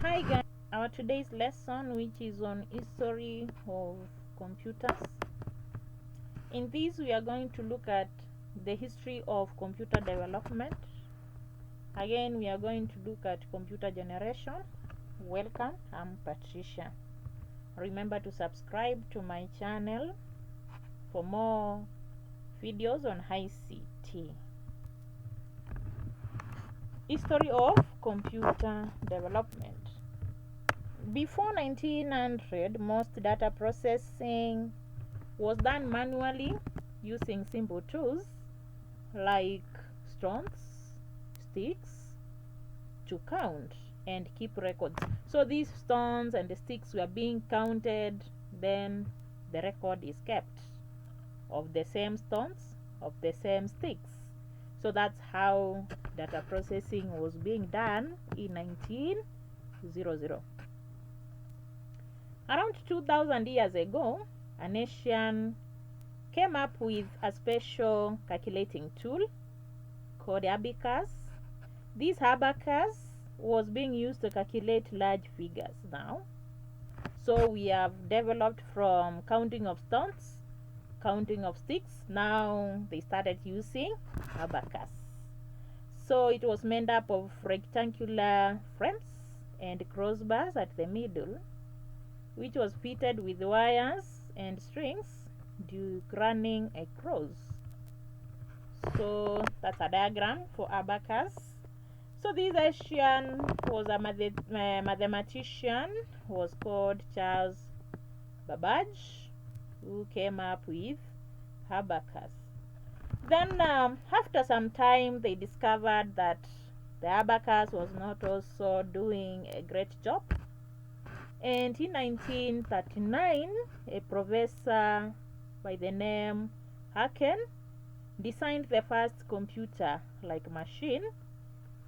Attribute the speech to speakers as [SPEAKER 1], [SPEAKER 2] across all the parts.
[SPEAKER 1] Hi guys, our today's lesson which is on history of computers. In this we are going to look at the history of computer development. Again we are going to look at computer generation. Welcome, I'm Patricia. Remember to subscribe to my channel for more videos on ICT. History of computer development. Before 1900, most data processing was done manually using simple tools like stones, sticks to count and keep records. So these stones and the sticks were being counted, then the record is kept of the same stones, of the same sticks. So that's how data processing was being done in 1900. Around 2000 years ago, a nation came up with a special calculating tool called abacus. This abacus was being used to calculate large figures now. So we have developed from counting of stones, counting of sticks. Now they started using abacus. So it was made up of rectangular frames and crossbars at the middle, which was fitted with wires and strings running across. So that's a diagram for abacus. So this Asian was a mathematician who was called Charles Babbage, who came up with abacus. Then after some time they discovered that the abacus was not also doing a great job. And in 1939, a professor by the name Haken designed the first computer-like machine,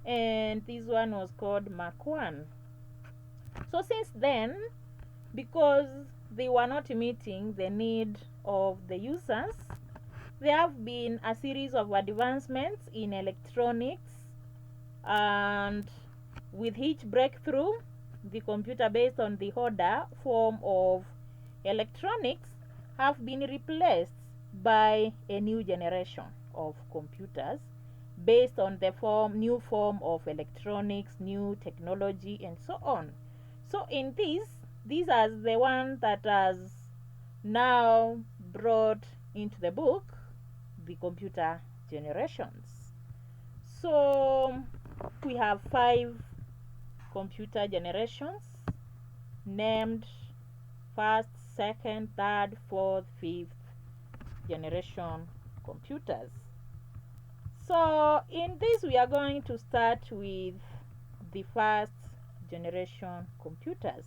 [SPEAKER 1] and this one was called Mark 1. So since then, because they were not meeting the need of the users, there have been a series of advancements in electronics, and with each breakthrough, the computer based on the older form of electronics have been replaced by a new generation of computers based on the new form of electronics, new technology, and so on. So in these are the one that has now brought into the book the computer generations. So we have 5 computer generations named first, second, third, fourth, fifth generation computers. So in this we are going to start with the first generation computers.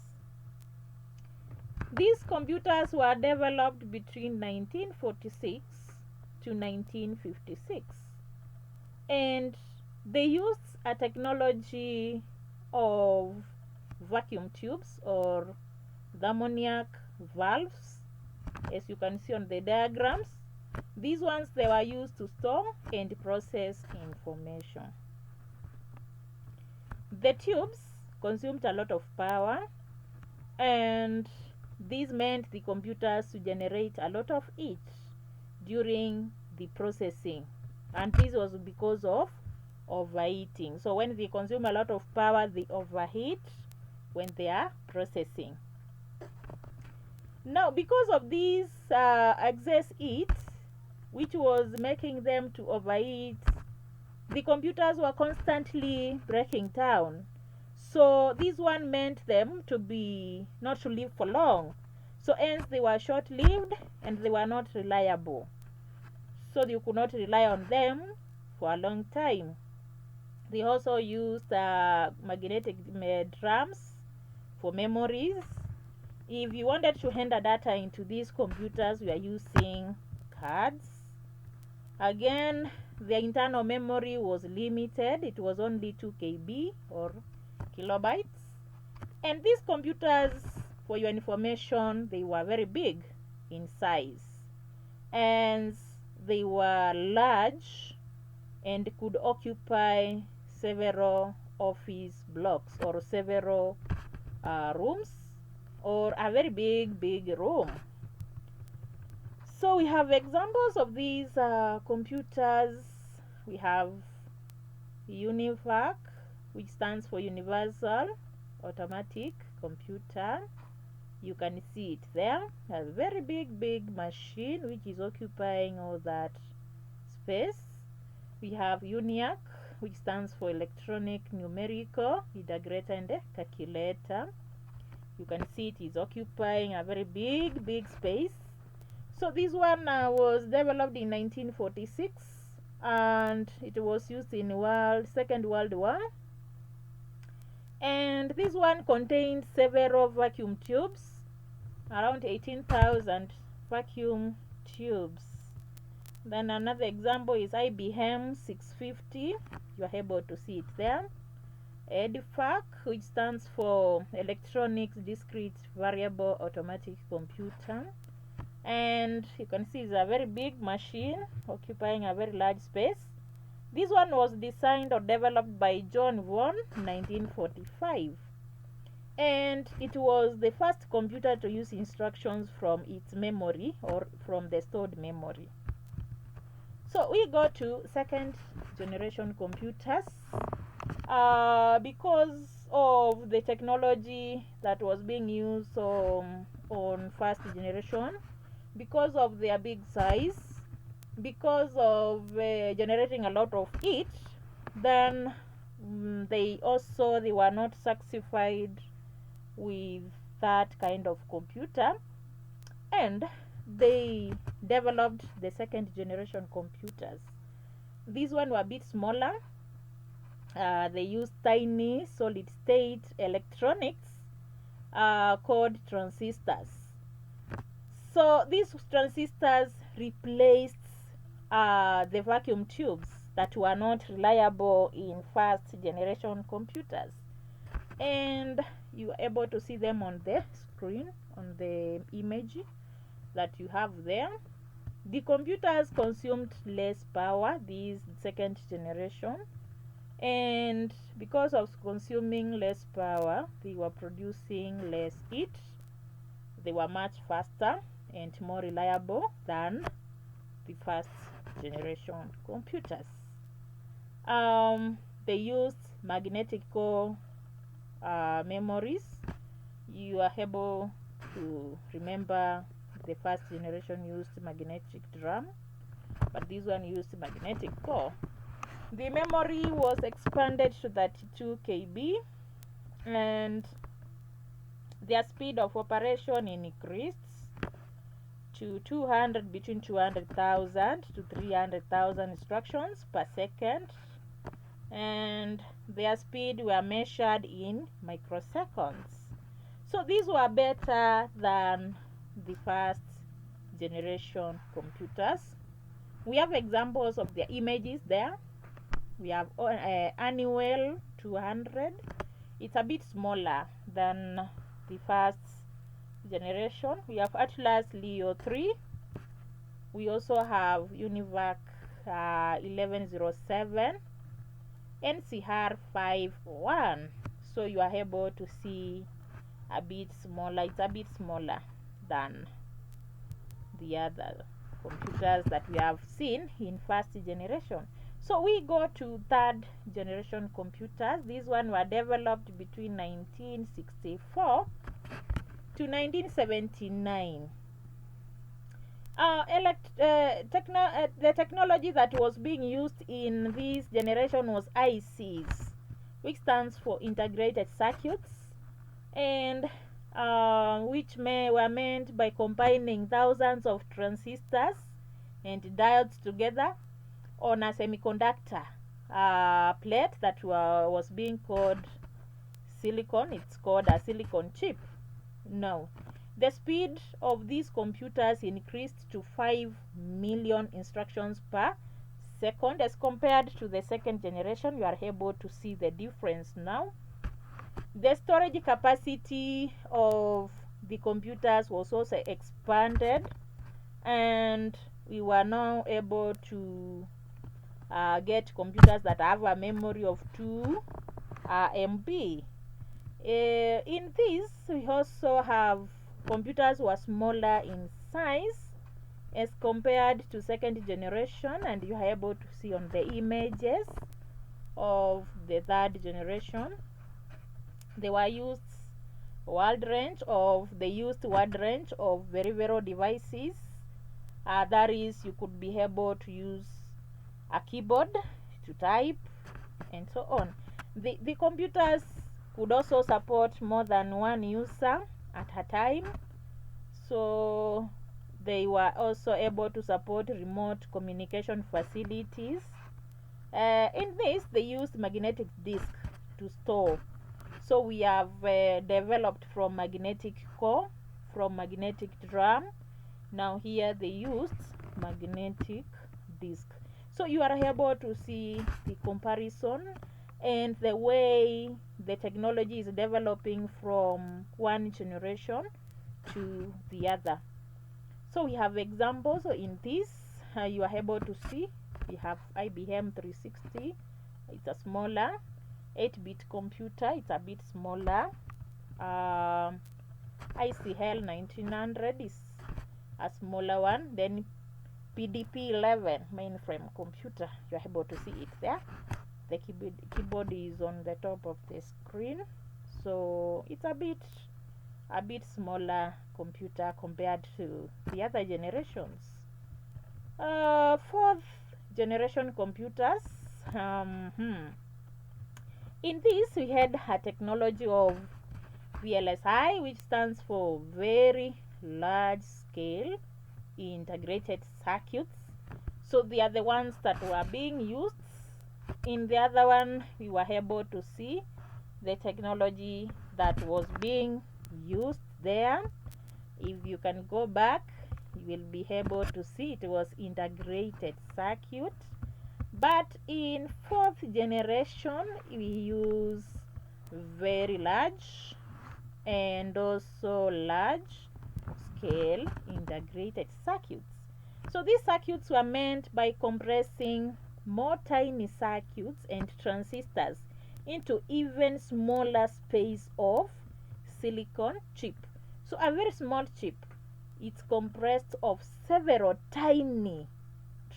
[SPEAKER 1] These computers were developed between 1946 to 1956, and they used a technology of vacuum tubes or thermonic valves, as you can see on the diagrams. These ones, they were used to store and process information. The tubes consumed a lot of power, and this meant the computers to generate a lot of heat during the processing, and this was because of overheating. So when they consume a lot of power, they overheat when they are processing. Now, because of this excess heat, which was making them to overheat, the computers were constantly breaking down. So this one meant them to be not to live for long. So hence they were short-lived and they were not reliable. So you could not rely on them for a long time. They also used magnetic drums for memories. If you wanted to enter data into these computers, we are using cards. Again, the internal memory was limited. It was only 2 KB or kilobytes. And these computers, for your information, they were very big in size, and they were large and could occupy several office blocks or several rooms or a very big room. So we have examples of these computers. We have UNIVAC, which stands for Universal Automatic Computer. You can see it there, a very big machine which is occupying all that space. We have UNIAC, which stands for Electronic Numerical Integrator and Calculator. You can see it is occupying a very big space. So this one was developed in 1946 and it was used in Second World War. And this one contained several vacuum tubes, around 18,000 vacuum tubes. Then another example is IBM 650. You are able to see it there. EDFAC, which stands for Electronics Discrete Variable Automatic Computer. And you can see it's a very big machine occupying a very large space. This one was designed or developed by John Vaughan in 1945. And it was the first computer to use instructions from its memory or from the stored memory. So we go to second generation computers. Because of the technology that was being used on first generation, because of their big size, because of generating a lot of heat, then they were not satisfied with that kind of computer, and they developed the second generation computers. These one were a bit smaller. They used tiny solid state electronics called transistors. So these transistors replaced the vacuum tubes that were not reliable in first generation computers. And you are able to see them on the screen, on the image that you have there. The computers consumed less power, these second generation, and because of consuming less power, they were producing less heat. They were much faster and more reliable than the first generation computers. They used magnetical memories. You are able to remember the first generation used magnetic drum, but this one used magnetic core. The memory was expanded to 32 KB and their speed of operation increased to between 200,000 to 300,000 instructions per second, and their speed were measured in microseconds. So these were better than the first generation computers. We have examples of their images there. We have Annual 200. It's a bit smaller than the first generation. We have Atlas Leo 3. We also have UNIVAC 1107, NCR 51. So you are able to see a bit smaller. It's a bit smaller than the other computers that we have seen in first generation. So we go to third generation computers. These one were developed between 1964 to 1979. The technology that was being used in this generation was ICs, which stands for integrated circuits, and which were meant by combining thousands of transistors and diodes together on a semiconductor plate that was being called silicon. It's called a silicon chip. Now, the speed of these computers increased to 5 million instructions per second as compared to the second generation. You are able to see the difference now. The storage capacity of the computers was also expanded, and we were now able to get computers that have a memory of 2 MB. In this, we also have computers were smaller in size as compared to second generation, and you are able to see on the images of the third generation. They used wide range of peripheral devices. That is, you could be able to use a keyboard to type and so on. The computers could also support more than one user at a time, so they were also able to support remote communication facilities. In this, they used magnetic disk to store. So we have developed from magnetic core, from magnetic drum. Now here they used magnetic disk. So you are able to see the comparison and the way the technology is developing from one generation to the other. So we have examples. So in this, you are able to see we have IBM 360. It's a smaller 8-bit computer. It's a bit smaller. ICL 1900 is a smaller one. Then PDP 11 mainframe computer. You are able to see it there. The keyboard is on the top of the screen, so it's a bit smaller computer compared to the other generations. Fourth generation computers. In this, we had a technology of VLSI, which stands for very large scale integrated circuits. So they are the ones that were being used. In the other one, we were able to see the technology that was being used there. If you can go back, you will be able to see it was integrated circuit. But in fourth generation, we use very large and also large scale integrated circuits. So these circuits were meant by compressing more tiny circuits and transistors into even smaller space of silicon chip. So a very small chip, it's compressed of several tiny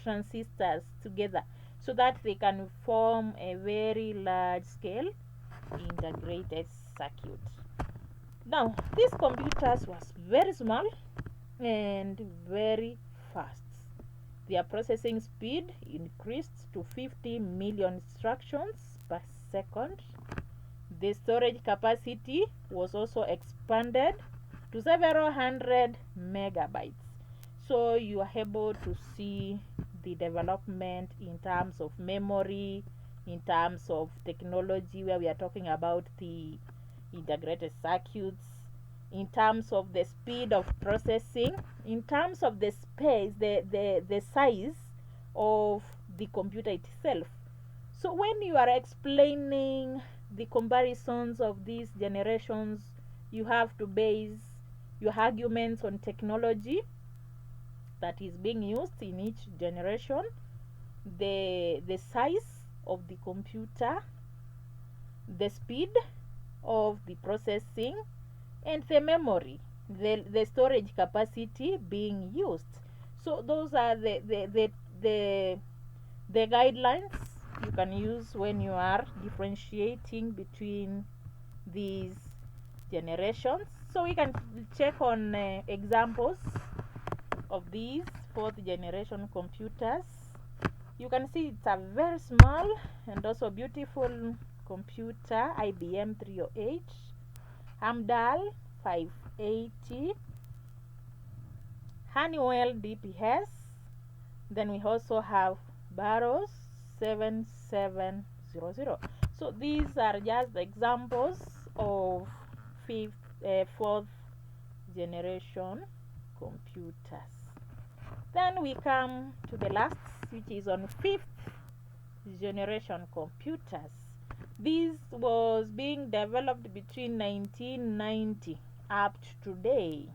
[SPEAKER 1] transistors together so that they can form a very large scale integrated circuit. Now, these computers was very small and very fast. Their processing speed increased to 50 million instructions per second. The storage capacity was also expanded to several hundred megabytes. So you are able to see the development in terms of memory, in terms of technology, where we are talking about the integrated circuits, in terms of the speed of processing, in terms of the space, the size of the computer itself. So when you are explaining the comparisons of these generations, you have to base your arguments on technology that is being used in each generation, the size of the computer, the speed of the processing, and the memory, the storage capacity being used. So those are the guidelines you can use when you are differentiating between these generations. So we can check on examples of these fourth generation computers. You can see it's a very small and also beautiful computer, IBM 308, Hamdal 580, Honeywell DPS. Then we also have Barrows 7700. So these are just examples of fourth generation computers. Then we come to the last, which is on fifth generation computers. This was being developed between 1990 up to today.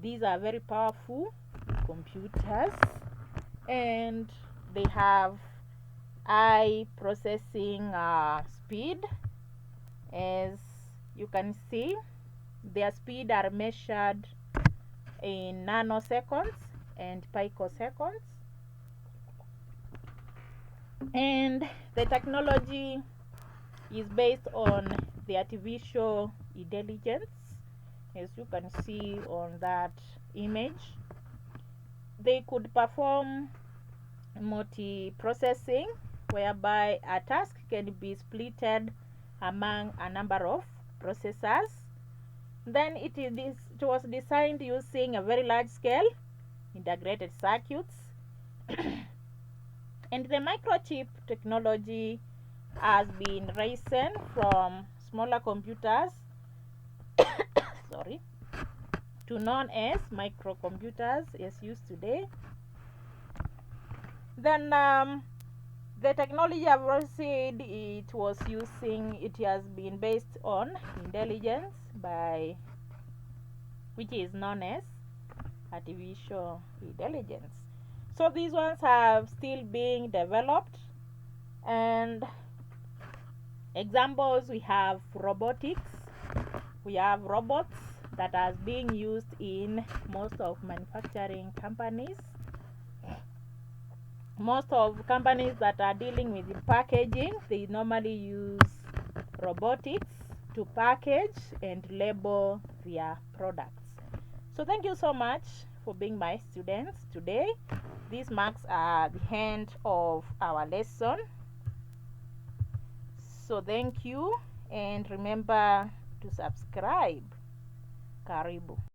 [SPEAKER 1] These are very powerful computers and they have high processing speed As you can see, their speed are measured in nanoseconds and picoseconds, and the technology is based on the artificial intelligence. As you can see on that image, they could perform multi-processing, whereby a task can be splitted among a number of processors. Then it was designed using a very large scale integrated circuits and the microchip technology has been risen from smaller computers sorry, to known as microcomputers as used today. Then the technology I've already said it has been based on intelligence by which is known as artificial intelligence. So these ones are still being developed, and examples, we have robotics. We have robots that are being used in most of manufacturing companies. Most of companies that are dealing with packaging, they normally use robotics to package and label their products. So thank you so much for being my students today. These marks are the end of our lesson. So thank you, and remember to subscribe. Karibu.